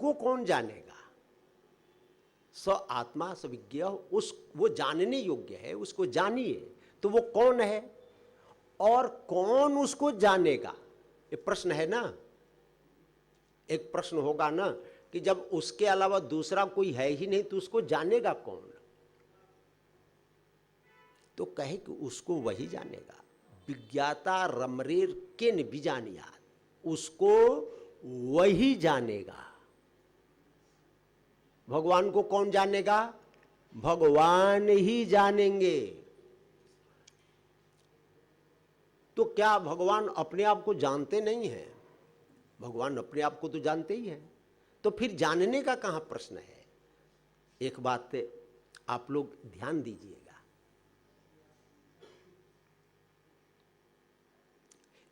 उसको कौन जानेगा? स आत्मा सविज्ञ, उस वो जानने योग्य है, उसको जानिए। तो वो कौन है और कौन उसको जानेगा, ये प्रश्न है ना। एक प्रश्न होगा ना कि जब उसके अलावा दूसरा कोई है ही नहीं तो उसको जानेगा कौन? तो कहे कि उसको वही जानेगा। विज्ञाता रमरेर किन बीजानियात, उसको वही जानेगा। भगवान को कौन जानेगा? भगवान ही जानेंगे। तो क्या भगवान अपने आप को जानते नहीं हैं? भगवान अपने आप को तो जानते ही हैं। तो फिर जानने का कहां प्रश्न है? एक बात आप लोग ध्यान दीजिएगा,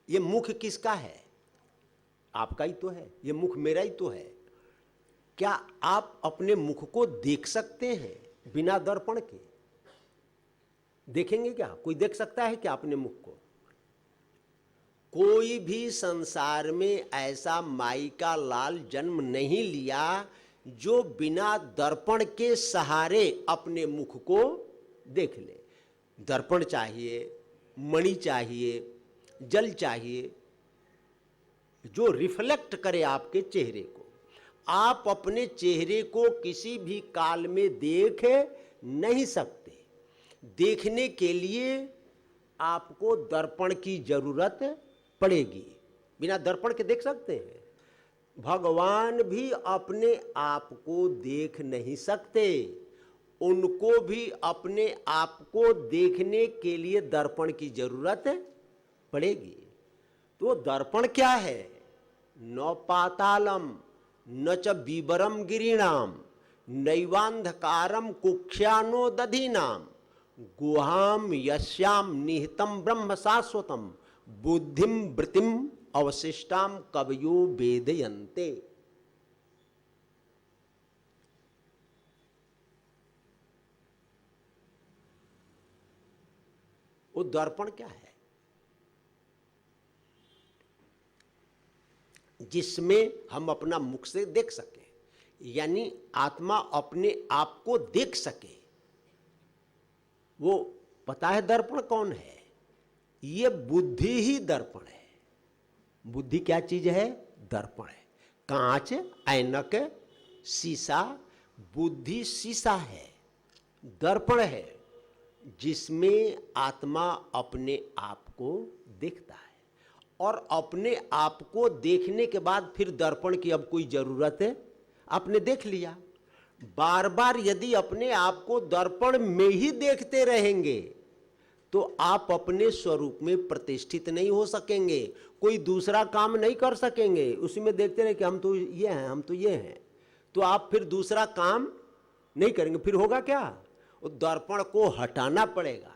ये मुख किसका है? आपका ही तो है। ये मुख मेरा ही तो है। क्या आप अपने मुख को देख सकते हैं बिना दर्पण के? देखेंगे क्या? कोई देख सकता है क्या अपने मुख को? कोई भी संसार में ऐसा माई का लाल जन्म नहीं लिया जो बिना दर्पण के सहारे अपने मुख को देख ले। दर्पण चाहिए, मणि चाहिए, जल चाहिए, जो रिफ्लेक्ट करे आपके चेहरे को। आप अपने चेहरे को किसी भी काल में देख नहीं सकते। देखने के लिए आपको दर्पण की जरूरत पड़ेगी। बिना दर्पण के देख सकते हैं? भगवान भी अपने आप को देख नहीं सकते। उनको भी अपने आप को देखने के लिए दर्पण की जरूरत पड़ेगी। तो दर्पण क्या है? न पातालम न च बीबरम गिरीणाम नैवांधकारम कुख्यानो दधीनाम गुहाम यस्याम निहितम ब्रह्म शाश्वतम बुद्धिम वृत्तिम अवशिष्टाम कवयो वेदयन्ते। वो दर्पण क्या है? जिसमें हम अपना मुख से देख सकें, यानी आत्मा अपने आप को देख सके। वो पता है दर्पण कौन है? ये बुद्धि ही दर्पण है। बुद्धि क्या चीज है? दर्पण है। कांच, ऐनक, शीशा, बुद्धि शीशा है, दर्पण है, जिसमें आत्मा अपने आप को देखता है। और अपने आप को देखने के बाद फिर दर्पण की अब कोई जरूरत है? आपने देख लिया। बार बार यदि अपने आप को दर्पण में ही देखते रहेंगे तो आप अपने स्वरूप में प्रतिष्ठित नहीं हो सकेंगे। कोई दूसरा काम नहीं कर सकेंगे। उसी में देखते रहे कि हम तो ये हैं, हम तो ये हैं, तो आप फिर दूसरा काम नहीं करेंगे। फिर होगा क्या? वो दर्पण को हटाना पड़ेगा।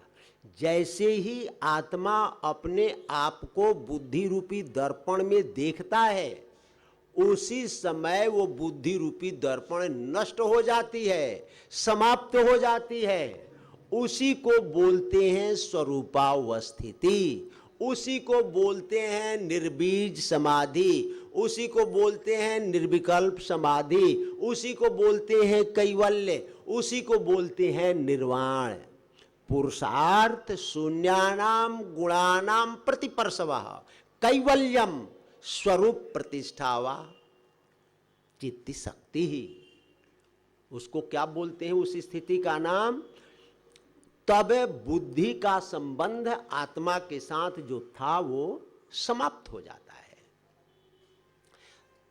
जैसे ही आत्मा अपने आप को बुद्धि रूपी दर्पण में देखता है, उसी समय वो बुद्धि रूपी दर्पण नष्ट हो जाती है, समाप्त हो जाती है। उसी को बोलते हैं स्वरूपावस्थिति, उसी को बोलते हैं निर्बीज समाधि, उसी को बोलते हैं निर्विकल्प समाधि, उसी को बोलते हैं कैवल्य, उसी को बोलते हैं निर्वाण। पुरुषार्थ शून्यानाम गुणानाम प्रतिपर्शवः कैवल्यम स्वरूप प्रतिष्ठावा चित्ति शक्ति ही। उसको क्या बोलते हैं? उस स्थिति का नाम, तब बुद्धि का संबंध आत्मा के साथ जो था वो समाप्त हो जाता है।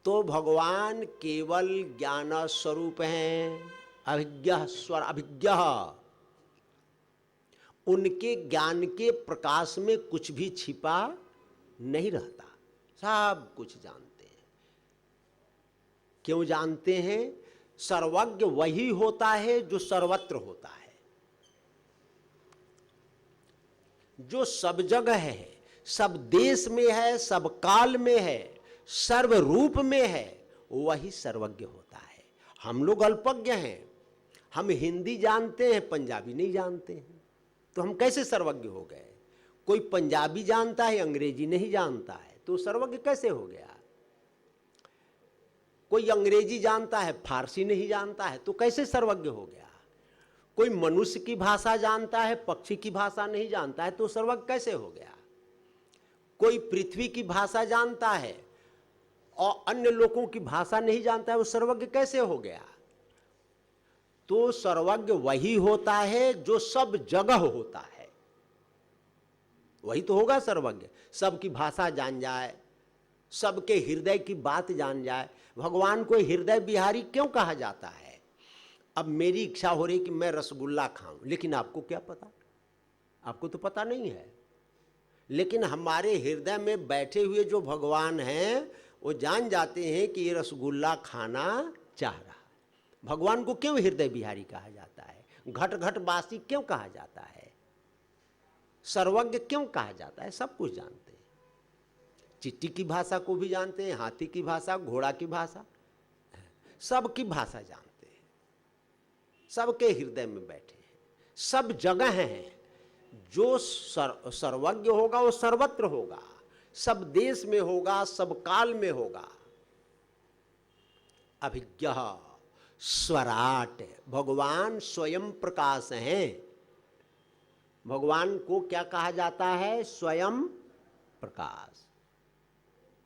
तो भगवान केवल ज्ञान स्वरूप हैं, अभिज्ञ स्वर अभिज्ञ। उनके ज्ञान के प्रकाश में कुछ भी छिपा नहीं रहता, सब कुछ जानते हैं। क्यों जानते हैं? सर्वज्ञ वही होता है जो सर्वत्र होता है, जो सब जगह है, सब देश में है, सब काल में है, सर्व रूप में है, वही सर्वज्ञ होता है। हम लोग अल्पज्ञ हैं। हम हिंदी जानते हैं, पंजाबी नहीं जानते हैं, तो हम कैसे सर्वज्ञ हो गए? कोई पंजाबी जानता है, अंग्रेजी नहीं जानता है, तो सर्वज्ञ कैसे हो गया? कोई अंग्रेजी जानता है, फारसी नहीं जानता है, तो कैसे सर्वज्ञ हो गया? कोई मनुष्य की भाषा जानता है, पक्षी की भाषा नहीं जानता है, तो सर्वज्ञ कैसे हो गया? कोई पृथ्वी की भाषा जानता है और अन्य लोगों की भाषा नहीं जानता है, वो सर्वज्ञ कैसे हो गया? तो सर्वज्ञ वही होता है जो सब जगह होता है, वही तो होगा सर्वज्ञ। सबकी भाषा जान जाए, सबके हृदय की बात जान जाए। भगवान को हृदय बिहारी क्यों कहा जाता है? अब मेरी इच्छा हो रही कि मैं रसगुल्ला खाऊं, लेकिन आपको क्या पता? आपको तो पता नहीं है। लेकिन हमारे हृदय में बैठे हुए जो भगवान हैं वो जान जाते हैं कि ये रसगुल्ला खाना चाह रहा है। भगवान को क्यों हृदय बिहारी कहा जाता है? घट घट बासी क्यों कहा जाता है? सर्वज्ञ क्यों कहा जाता है? सब कुछ जानते हैं। चिट्टी की भाषा को भी जानते हैं, हाथी की भाषा, घोड़ा की भाषा, सबकी भाषा जानते हैं। सबके हृदय में बैठे हैं, सब जगह हैं। जो सर्वज्ञ होगा वो सर्वत्र होगा, सब देश में होगा, सब काल में होगा। अभिज्ञ स्वराट, भगवान स्वयं प्रकाश हैं। भगवान को क्या कहा जाता है? स्वयं प्रकाश।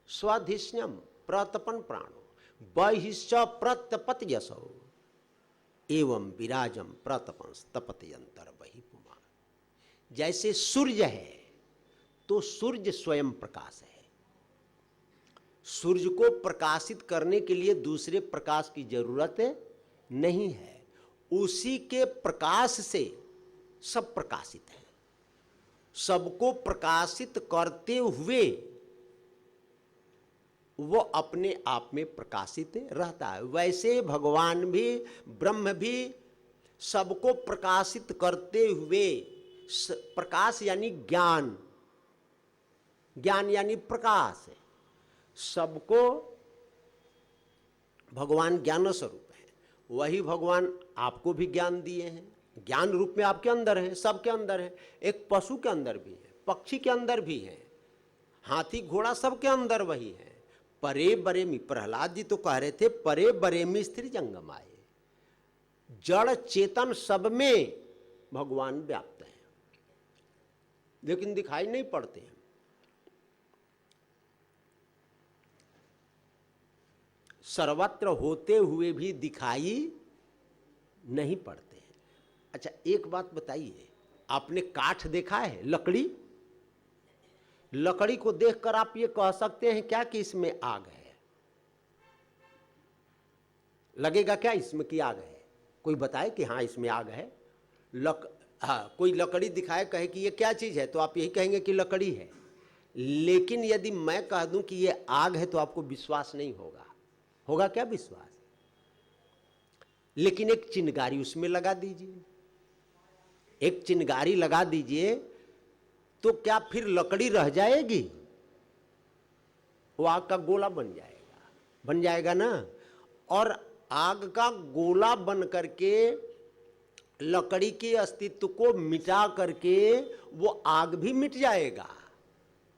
स्वधिष्ण्यम प्रतपन प्राणो बहिश्च प्रतपत यशो एवं विराजम प्रतपन तपत्यंतर बहि पुमान। जैसे सूर्य है तो सूर्य स्वयं प्रकाश है। सूर्य को प्रकाशित करने के लिए दूसरे प्रकाश की जरूरत नहीं है, उसी के प्रकाश से सब प्रकाशित है। सबको प्रकाशित करते हुए वो अपने आप में प्रकाशित रहता है। वैसे भगवान भी, ब्रह्म भी सबको प्रकाशित करते हुए, प्रकाश यानी ज्ञान, ज्ञान यानी प्रकाश है। सबको भगवान ज्ञान स्वरूप है। वही भगवान आपको भी ज्ञान दिए हैं, ज्ञान रूप में आपके अंदर है, सबके अंदर है। एक पशु के अंदर भी है, पक्षी के अंदर भी है, हाथी घोड़ा सबके अंदर वही है। परे बरे में, प्रहलाद जी तो कह रहे थे परे बरे में स्त्री जंगम आए। जड़ चेतन सब में भगवान व्याप्त है, लेकिन दिखाई नहीं पड़ते हैं। सर्वत्र होते हुए भी दिखाई नहीं पड़ते हैं। अच्छा एक बात बताइए, आपने काठ देखा है? लकड़ी, लकड़ी को देखकर आप ये कह सकते हैं क्या कि इसमें आग है? लगेगा क्या इसमें कि आग है? कोई बताए कि हाँ इसमें आग है? कोई लकड़ी दिखाए, कहे कि ये क्या चीज है, तो आप यही कहेंगे कि लकड़ी है। लेकिन यदि मैं कह दूं कि ये आग है तो आपको विश्वास नहीं होगा। होगा क्या विश्वास? लेकिन एक चिंगारी उसमें लगा दीजिए, एक चिंगारी लगा दीजिए, तो क्या फिर लकड़ी रह जाएगी? वो आग का गोला बन जाएगा, बन जाएगा ना। और आग का गोला बन करके लकड़ी के अस्तित्व को मिटा करके वो आग भी मिट जाएगा।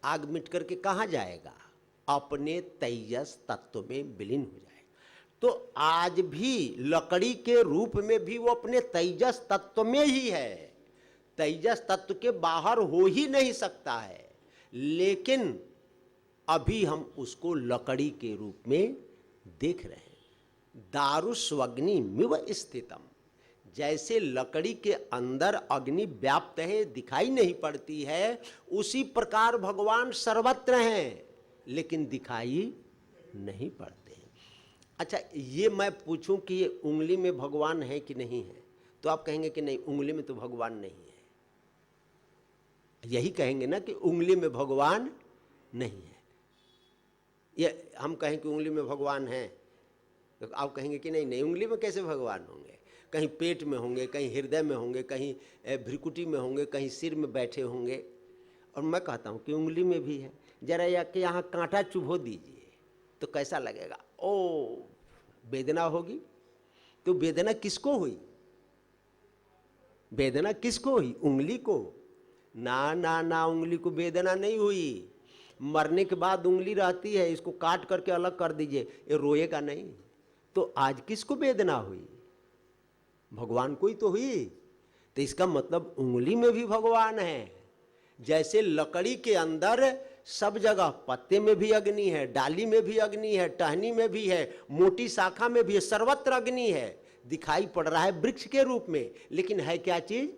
आग मिट करके कहाँ जाएगा? अपने तेजस तत्व में विलीन हो जाएगा। तो आज भी लकड़ी के रूप में भी वो अपने तेजस तत्व में ही है, तेजस तत्व के बाहर हो ही नहीं सकता है। लेकिन अभी हम उसको लकड़ी के रूप में देख रहे हैं। दारुस्वग्नि मिव स्थितम, जैसे लकड़ी के अंदर अग्नि व्याप्त है, दिखाई नहीं पड़ती है, उसी प्रकार भगवान सर्वत्र हैं लेकिन दिखाई नहीं पड़ते हैं। अच्छा ये मैं पूछूं कि ये उंगली में भगवान है कि नहीं है, तो आप कहेंगे कि नहीं उंगली में तो भगवान नहीं है। यही कहेंगे ना कि उंगली में भगवान नहीं है। ये हम कहें कि उंगली में भगवान है, तो आप कहेंगे कि नहीं नहीं उंगली में कैसे भगवान होंगे? कहीं पेट में होंगे, कहीं हृदय में होंगे, कहीं भ्रिकुटी में होंगे, कहीं सिर में बैठे होंगे। और मैं कहता हूँ कि उंगली में भी है। जरा यहाँ कांटा चुभो दीजिए तो कैसा लगेगा? ओ वेदना होगी। तो वेदना किसको हुई? वेदना किसको हुई? उंगली को? ना ना ना, उंगली को वेदना नहीं हुई। मरने के बाद उंगली रहती है, इसको काट करके अलग कर दीजिए, ये रोएगा नहीं। तो आज किसको वेदना हुई? भगवान को ही तो हुई। तो इसका मतलब उंगली में भी भगवान है। जैसे लकड़ी के अंदर सब जगह, पत्ते में भी अग्नि है, डाली में भी अग्नि है, टहनी में भी है, मोटी शाखा में भी है, सर्वत्र अग्नि है। दिखाई पड़ रहा है वृक्ष के रूप में, लेकिन है क्या चीज?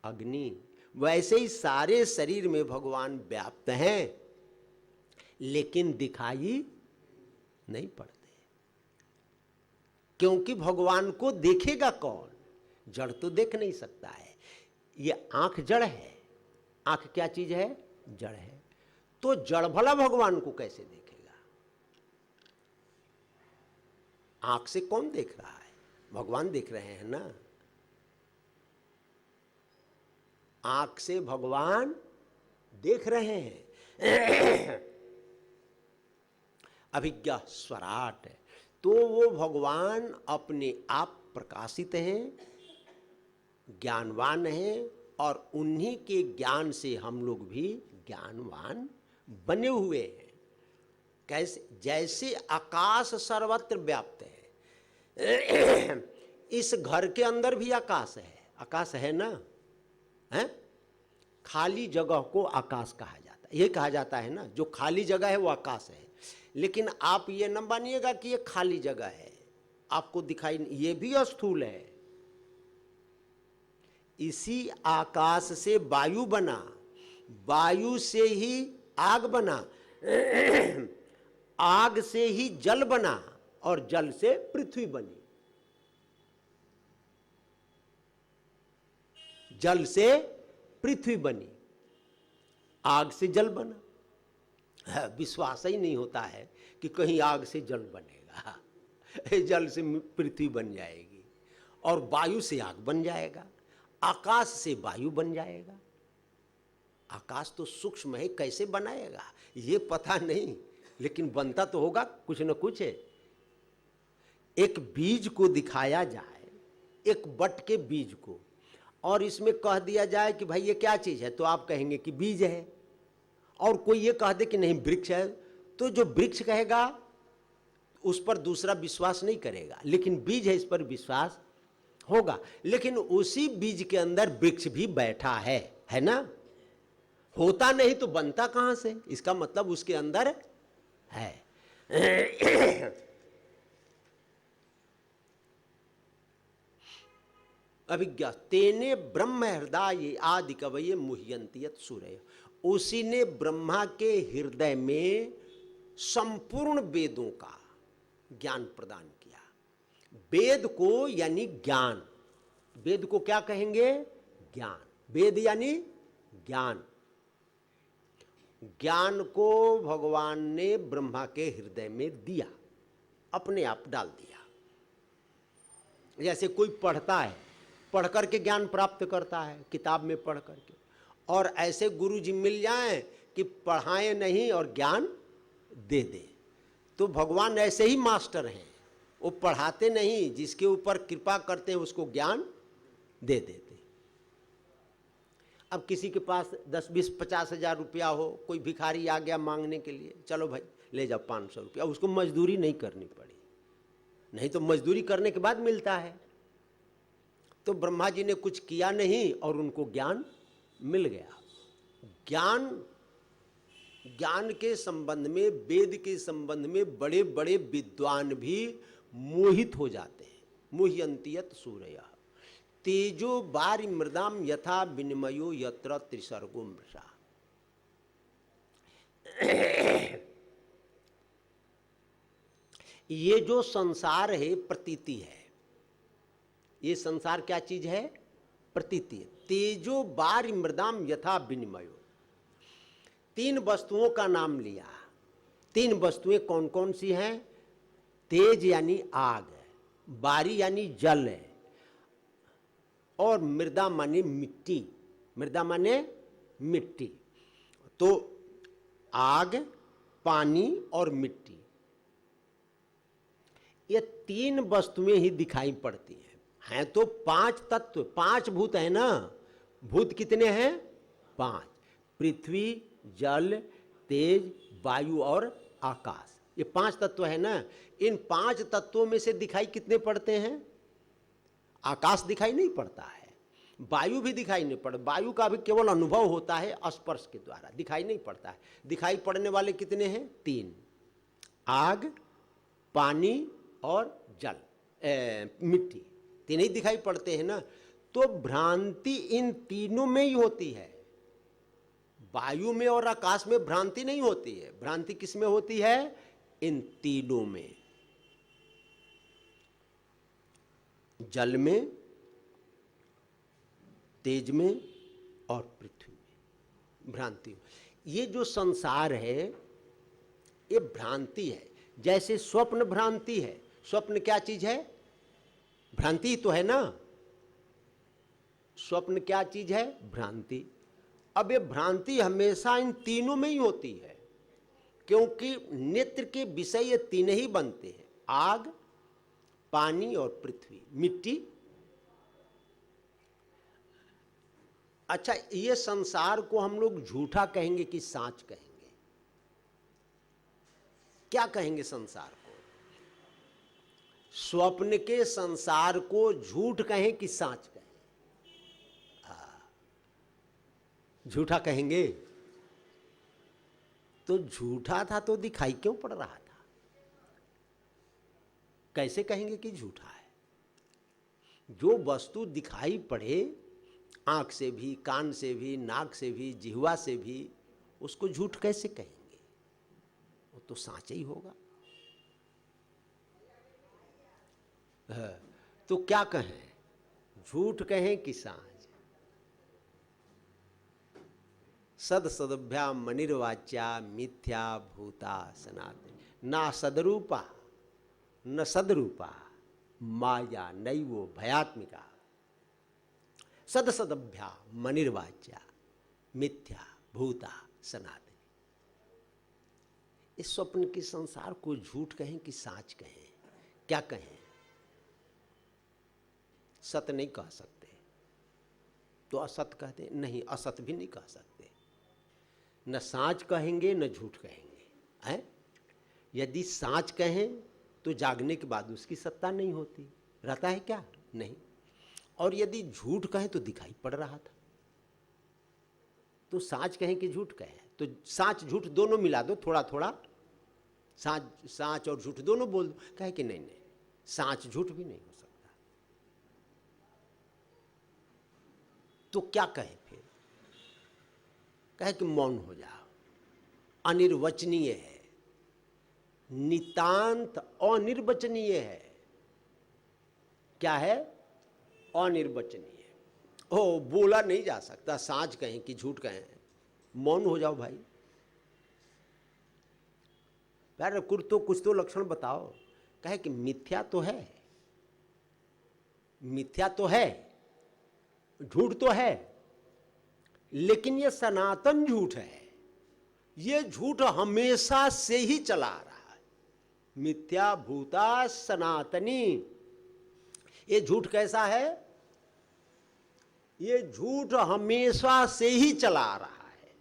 अग्नि। वैसे ही सारे शरीर में भगवान व्याप्त हैं, लेकिन दिखाई नहीं पड़ते। क्योंकि भगवान को देखेगा कौन? जड़ तो देख नहीं सकता है। ये आंख जड़ है। आंख क्या चीज है? जड़ है। तो जड़ भला भगवान को कैसे देखेगा? आंख से कौन देख रहा है? भगवान देख रहे हैं ना। आंख से भगवान देख रहे हैं। अभिज्ञा स्वराट है। तो वो भगवान अपने आप प्रकाशित हैं, ज्ञानवान हैं, और उन्हीं के ज्ञान से हम लोग भी ज्ञानवान बने हुए हैं। कैसे? जैसे आकाश सर्वत्र व्याप्त है। इस घर के अंदर भी आकाश है। आकाश है ना? है? खाली जगह को आकाश कहा जाता है। ये कहा जाता है ना, जो खाली जगह है वो आकाश है। लेकिन आप ये न मानिएगा कि ये खाली जगह है, आपको दिखाई, ये भी स्थूल है। इसी आकाश से वायु बना, वायु से ही आग बना, आग से ही जल बना, और जल से पृथ्वी बनी, जल से पृथ्वी बनी, आग से जल बना। विश्वास ही नहीं होता है कि कहीं आग से जल बनेगा। जल से पृथ्वी बन जाएगी, और वायु से आग बन जाएगा, आकाश से वायु बन जाएगा। आकाश तो सूक्ष्म है, कैसे बनाएगा ये पता नहीं, लेकिन बनता तो होगा कुछ न कुछ है। एक बीज को दिखाया जाए, एक बट के बीज को, और इसमें कह दिया जाए कि भाई ये क्या चीज है, तो आप कहेंगे कि बीज है। और कोई ये कह दे कि नहीं वृक्ष है, तो जो वृक्ष कहेगा उस पर दूसरा विश्वास नहीं करेगा, लेकिन बीज है इस पर विश्वास होगा। लेकिन उसी बीज के अंदर वृक्ष भी बैठा है ना? होता नहीं तो बनता कहां से? इसका मतलब उसके अंदर है। अभिज्ञा तेने ब्रह्म हृदय आदि कवये मुह्यन्ति यत् सूरय। उसी ने ब्रह्मा के हृदय में संपूर्ण वेदों का ज्ञान प्रदान किया। वेद को यानी ज्ञान, वेद को क्या कहेंगे? ज्ञान। वेद यानी ज्ञान। ज्ञान को भगवान ने ब्रह्मा के हृदय में दिया, अपने आप डाल दिया। जैसे कोई पढ़ता है, पढ़ करके ज्ञान प्राप्त करता है, किताब में पढ़ करके, और ऐसे गुरु जी मिल जाएं कि पढ़ाएं नहीं और ज्ञान दे दे। तो भगवान ऐसे ही मास्टर हैं, वो पढ़ाते नहीं, जिसके ऊपर कृपा करते हैं उसको ज्ञान दे देते। अब किसी के पास 10, 20, 50 हजार रुपया हो, कोई भिखारी आ गया मांगने के लिए, चलो भाई ले जाओ 500 रुपया, उसको मजदूरी नहीं करनी पड़ी, नहीं तो मजदूरी करने के बाद मिलता है। तो ब्रह्मा जी ने कुछ किया नहीं और उनको ज्ञान मिल गया। ज्ञान के संबंध में, वेद के संबंध में बड़े बड़े विद्वान भी मोहित हो जाते हैं। मुह्यन्ति यत् सूरयः तेजो वारि मृदाम यथा विनिमयो यत्र त्रिसर्गो मृषा। ये जो संसार है प्रतीति है। ये संसार क्या चीज है? प्रतीति है। तेजो वारि मृदाम यथा विनिमयो, 3 वस्तुओं का नाम लिया। 3 वस्तुएं कौन कौन सी हैं? तेज यानी आग, वारि यानी जल है, और मृदा माने मिट्टी। मृदा माने मिट्टी। तो आग, पानी और मिट्टी, ये 3 वस्तुएं ही दिखाई पड़ती हैं। हैं तो 5 तत्व, 5 भूत है ना। भूत कितने हैं? 5। पृथ्वी, जल, तेज, वायु और आकाश। ये 5 तत्व है ना। इन 5 तत्वों में से दिखाई कितने पड़ते हैं? आकाश दिखाई नहीं पड़ता है, वायु भी दिखाई नहीं पड़ता। वायु का भी केवल अनुभव होता है स्पर्श के द्वारा, दिखाई नहीं पड़ता है। दिखाई पड़ने वाले कितने हैं? 3, आग, पानी और जल, मिट्टी। 3 ही दिखाई पड़ते हैं ना। तो भ्रांति इन तीनों में ही होती है। वायु में और आकाश में भ्रांति नहीं होती है। भ्रांति किस में होती है? इन तीनों में, जल में, तेज में और पृथ्वी में भ्रांति। ये जो संसार है ये भ्रांति है। जैसे स्वप्न भ्रांति है। स्वप्न क्या चीज है? भ्रांति तो है ना। स्वप्न क्या चीज है? भ्रांति। अब ये भ्रांति हमेशा इन तीनों में ही होती है, क्योंकि नेत्र के विषय ये 3 ही बनते हैं, आग, पानी और पृथ्वी, मिट्टी। अच्छा, ये संसार को हम लोग झूठा कहेंगे कि साच कहेंगे? क्या कहेंगे संसार को? स्वप्न के संसार को झूठ कहें कि साच कहें? झूठा कहेंगे। तो झूठा था तो दिखाई क्यों पड़ रहा था? कैसे कहेंगे कि झूठा है? जो वस्तु दिखाई पड़े आंख से भी, कान से भी, नाक से भी, जिह्वा से भी, उसको झूठ कैसे कहेंगे? वो तो साँच ही होगा। तो क्या कहें? झूठ कहें कि साँच? सद सदभ्याम मनिर्वाच्या मिथ्या भूता सनातनी ना सदरूपा न सदरूपा माया नैवो भयात्मिका सद सदभ्या मनिर्वाच्या मिथ्या भूता सनातनी। इस स्वप्न के संसार को झूठ कहें कि साच कहें? क्या कहें? सत नहीं कह सकते तो असत कहते नहीं, असत भी नहीं कह सकते। न साच कहेंगे न झूठ कहेंगे, हैं? यदि साच कहें तो जागने के बाद उसकी सत्ता नहीं होती, रहता है क्या? नहीं। और यदि झूठ कहें तो दिखाई पड़ रहा था। तो साच कहें कि झूठ कहें? तो साच झूठ दोनों मिला दो, थोड़ा थोड़ा। साच और झूठ दोनों बोल दो। कहे कि नहीं नहीं, साच झूठ भी नहीं हो सकता। तो क्या कहे फिर? कहे कि मौन हो जाओ, अनिर्वचनीय है, नितांत अनिर्वचनीय है। क्या है? अनिर्वचनीय। ओ, बोला नहीं जा सकता। साच कहें कि झूठ कहें, मौन हो जाओ भाई। यार कुछ तो लक्षण बताओ। कहे कि मिथ्या तो है, मिथ्या तो है, झूठ तो है, लेकिन ये सनातन झूठ है। ये झूठ हमेशा से ही चला आ रहा है। मिथ्या भूता सनातनी। ये झूठ कैसा है? ये झूठ हमेशा से ही चला आ रहा है।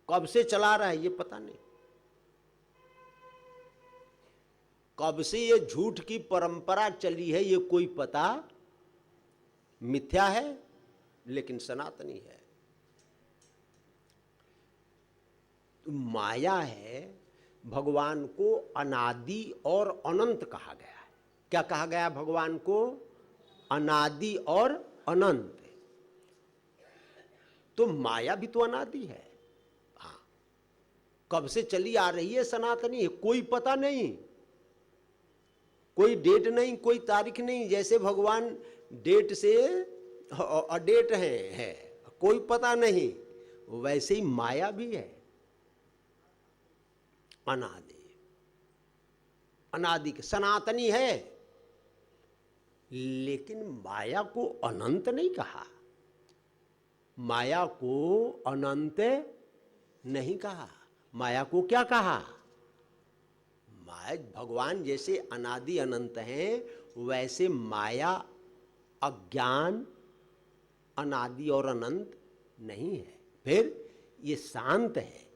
कब से चला आ रहा है ये पता नहीं। कब से ये झूठ की परंपरा चली है ये कोई पता। मिथ्या है लेकिन सनातनी है। तो माया है। भगवान को अनादि और अनंत कहा गया है। क्या कहा गया भगवान को? अनादि और अनंत। तो माया भी तो अनादि है। हाँ, कब से चली आ रही है सनातनी है, कोई पता नहीं, कोई डेट नहीं, कोई तारीख नहीं। जैसे भगवान डेट से अडेट है, कोई पता नहीं, वैसे ही माया भी है अनादि। अनादि के सनातनी है, लेकिन माया को अनंत नहीं कहा। माया को अनंत नहीं कहा। माया को क्या कहा? माया, भगवान जैसे अनादि अनंत हैं वैसे माया अज्ञान अनादि और अनंत नहीं है। फिर ये शांत है,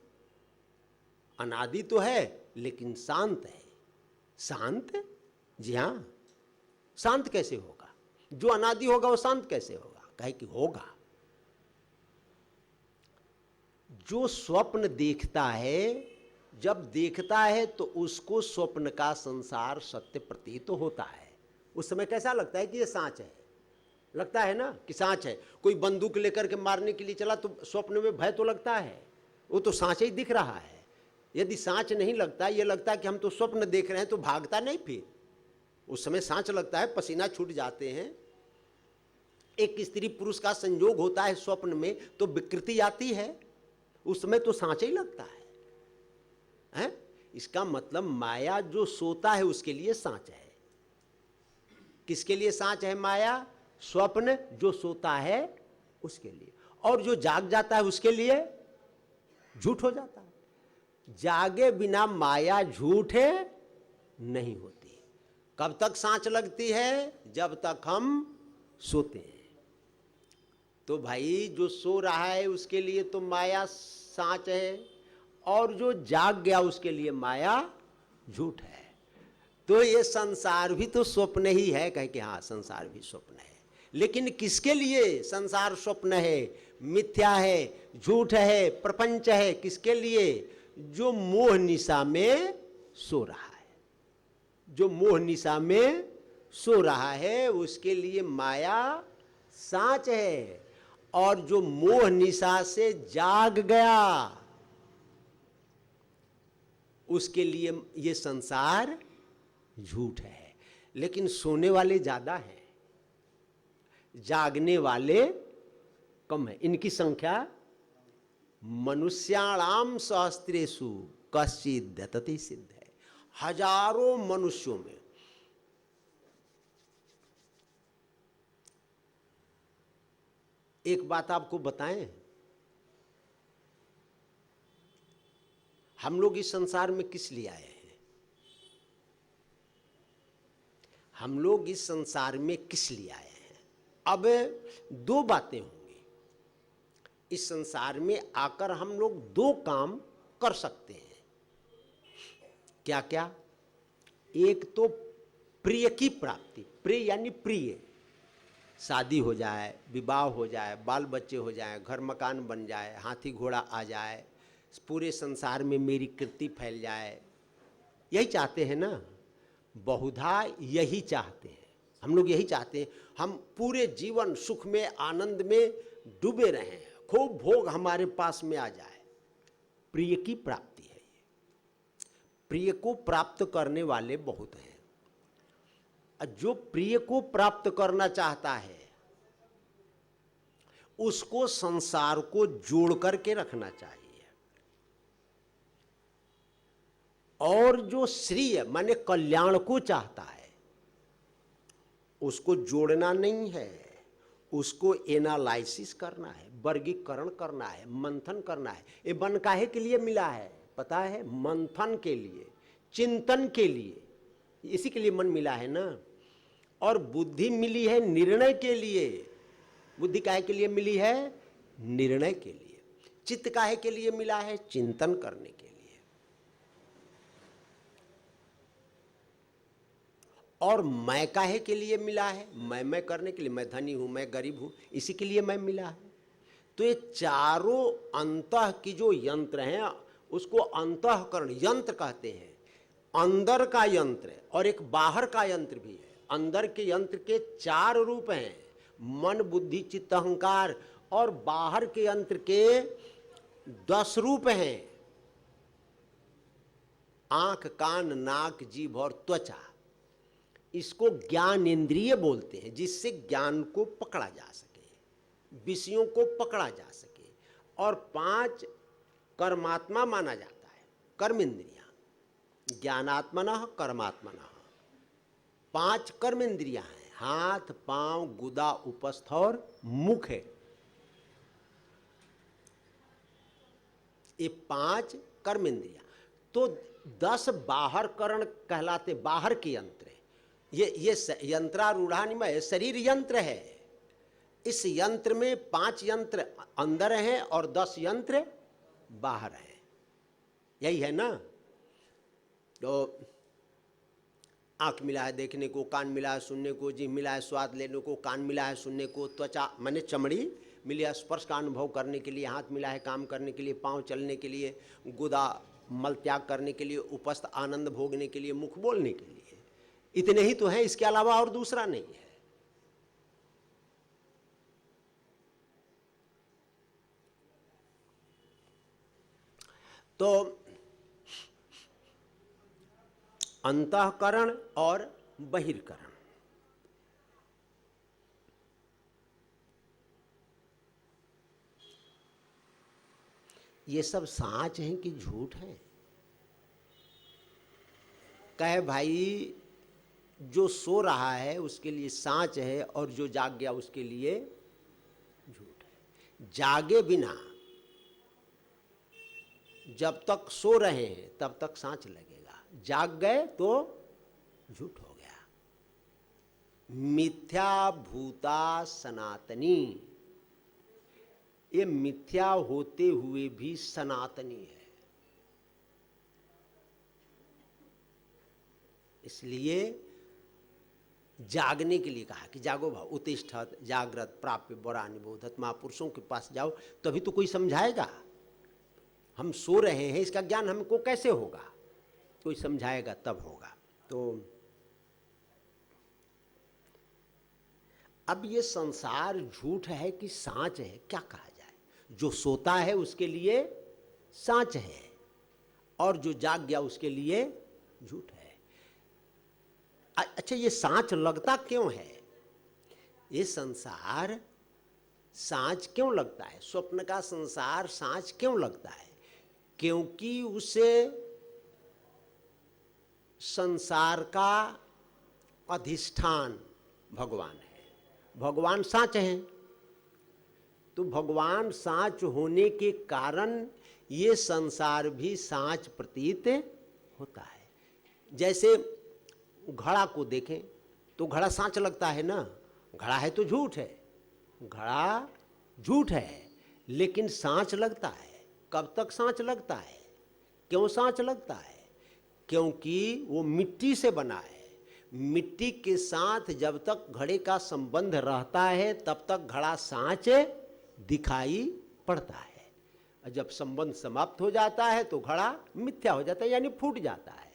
अनादि तो है लेकिन शांत है। शांत? जी हाँ, शांत कैसे होगा? जो अनादि होगा वो शांत कैसे होगा? कहे कि होगा। जो स्वप्न देखता है, जब देखता है तो उसको स्वप्न का संसार सत्य प्रतीत होता है। उस समय कैसा लगता है कि ये सांच है, लगता है ना कि सांच है। कोई बंदूक लेकर के मारने के लिए चला तो स्वप्न में भय तो लगता है, वो तो सांच ही दिख रहा है। यदि सांच नहीं लगता, ये लगता है कि हम तो स्वप्न देख रहे हैं, तो भागता नहीं फिर। उस समय सांच लगता है, पसीना छूट जाते हैं। एक स्त्री पुरुष का संयोग होता है स्वप्न में तो विकृति आती है, उस समय तो सांच ही लगता है। इसका मतलब माया जो सोता है उसके लिए सांच है। किसके लिए सांच है माया? स्वप्न जो सोता है उसके लिए, और जो जाग जाता है उसके लिए झूठ हो जाता है। जागे बिना माया झूठ नहीं होती। कब तक सांच लगती है? जब तक हम सोते हैं। तो भाई जो सो रहा है उसके लिए तो माया सांच है, और जो जाग गया उसके लिए माया झूठ है। तो ये संसार भी तो स्वप्न ही है। कहे कि हाँ, संसार भी स्वप्न है, लेकिन किसके लिए संसार स्वप्न है, मिथ्या है, झूठ है, प्रपंच है? किसके लिए? जो मोह निशा में सो रहा है। जो मोह निशा में सो रहा है उसके लिए माया सांच है, और जो मोह निशा से जाग गया उसके लिए ये संसार झूठ है। लेकिन सोने वाले ज्यादा हैं, जागने वाले कम है। इनकी संख्या मनुष्याणाम सहस्त्रेषु कश्चित् दतति सिद्ध है। हजारों मनुष्यों में एक बात आपको बताएं, हम लोग इस संसार में किस लिए आए हैं? हम लोग इस संसार में किस लिए आए हैं? अब दो बातें होंगी। इस संसार में आकर हम लोग दो काम कर सकते हैं। क्या क्या? एक तो प्रिय की प्राप्ति। प्रिय यानी प्रिय, शादी हो जाए, विवाह हो जाए, बाल बच्चे हो जाए, घर मकान बन जाए, हाथी घोड़ा आ जाए, पूरे संसार में मेरी कीर्ति फैल जाए, यही चाहते हैं ना? बहुधा यही चाहते हैं हम लोग, यही चाहते हैं हम पूरे जीवन सुख में आनंद में डूबे रहें, खूब भोग हमारे पास में आ जाए। प्रिय की प्राप्ति है ये। प्रिय को प्राप्त करने वाले बहुत हैं। जो प्रिय को प्राप्त करना चाहता है उसको संसार को जोड़ करके रखना चाहिए, और जो श्रेय माने कल्याण को चाहता है उसको जोड़ना नहीं है, उसको एनालाइसिस करना है, वर्गीकरण करना है, मंथन करना है। ये मन काहे के लिए मिला है पता है? मंथन के लिए, चिंतन के लिए, इसी के लिए मन मिला है ना। और बुद्धि मिली है निर्णय के लिए। बुद्धि काहे के लिए मिली है? निर्णय के लिए। चित्त काहे के लिए मिला है? चिंतन करने के लिए। और मैं काहे के लिए मिला है? मैं करने के लिए। मैं धनी हूं, मैं गरीब हूं, इसी के लिए मैं मिला है। तो ये चारों अंतः की जो यंत्र हैं उसको अंतःकरण यंत्र कहते हैं। अंदर का यंत्र और एक बाहर का यंत्र भी है। अंदर के यंत्र के 4 रूप हैं, मन बुद्धि चित्त अहंकार, और बाहर के यंत्र के 10 रूप हैं, आंख कान नाक जीभ और त्वचा। इसको ज्ञान इंद्रिय बोलते हैं, जिससे ज्ञान को पकड़ा जा सके, विषयों को पकड़ा जा सके। और 5 कर्मात्मा माना जाता है, कर्म इंद्रियां, ज्ञानात्मनः कर्मात्मनः। 5 कर्म इंद्रियां हैं, हाथ पांव गुदा उपस्थ और मुख है। ये 5 कर्म इंद्रियां। तो 10 बाहर करण कहलाते, बाहर के यंत्र। ये यंत्रारूढ़ानिमय शरीर यंत्र है। इस यंत्र में 5 यंत्र अंदर हैं और 10 यंत्र बाहर हैं। यही है ना। तो आँख मिला है देखने को, कान मिला है सुनने को, जीभ मिला है स्वाद लेने को, कान मिला है सुनने को, त्वचा माने चमड़ी मिली है स्पर्श का अनुभव करने के लिए, हाथ मिला है काम करने के लिए, पाँव चलने के लिए, गुदा मल त्याग करने के लिए, उपस्थ आनंद भोगने के लिए, मुख बोलने के लिए। इतने ही तो हैं, इसके अलावा और दूसरा नहीं है। तो अंतःकरण और बहिर्करण, ये सब साँच हैं कि झूठ है? कहे भाई जो सो रहा है उसके लिए साँच है और जो जाग गया उसके लिए झूठ है। जागे बिना जब तक सो रहे हैं तब तक साँच लगेगा, जाग गए तो झूठ हो गया। मिथ्या भूता सनातनी, ये मिथ्या होते हुए भी सनातनी है। इसलिए जागने के लिए कहा कि जागो भाव, उत्तिष्ठत जागृत प्राप्य बड़ा निबोधत। महापुरुषों के पास जाओ तभी तो कोई समझाएगा। हम सो रहे हैं इसका ज्ञान हमको कैसे होगा? कोई समझाएगा तब होगा। तो अब ये संसार झूठ है कि साँच है, क्या कहा जाए? जो सोता है उसके लिए साँच है और जो जाग गया उसके लिए झूठ है। अच्छा, ये साँच लगता क्यों है? ये संसार साँच क्यों लगता है? स्वप्न का संसार साँच क्यों लगता है? क्योंकि उसे संसार का अधिष्ठान भगवान है, भगवान साँच हैं। तो भगवान साँच होने के कारण ये संसार भी साँच प्रतीत होता है। जैसे घड़ा को देखें तो घड़ा साँच लगता है ना, घड़ा है तो झूठ है, घड़ा झूठ है लेकिन साँच लगता है। कब तक साँच लगता है? क्यों साँच लगता है? क्योंकि वो मिट्टी से बना है। मिट्टी के साथ जब तक घड़े का संबंध रहता है तब तक घड़ा साँच दिखाई पड़ता है, और जब संबंध समाप्त हो जाता है तो घड़ा मिथ्या हो जाता है, यानी फूट जाता है।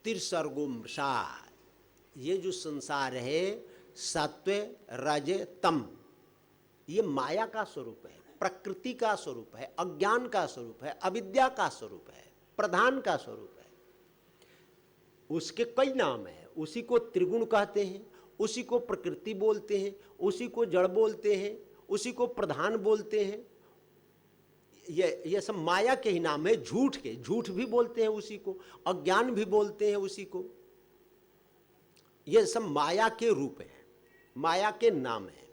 तिर्सर्गुम सा, ये जो संसार है सत्व रज तम, ये माया का स्वरूप है, प्रकृति का स्वरूप है, अज्ञान का स्वरूप है, अविद्या का स्वरूप है, प्रधान का स्वरूप है। उसके कई नाम हैं। उसी को त्रिगुण कहते हैं, उसी को प्रकृति बोलते हैं, उसी को जड़ बोलते हैं, उसी को प्रधान बोलते हैं। ये सब माया के ही नाम है। झूठ के, झूठ भी बोलते हैं उसी को, अज्ञान भी बोलते हैं उसी को। ये सब माया के रूप हैं, माया के नाम हैं।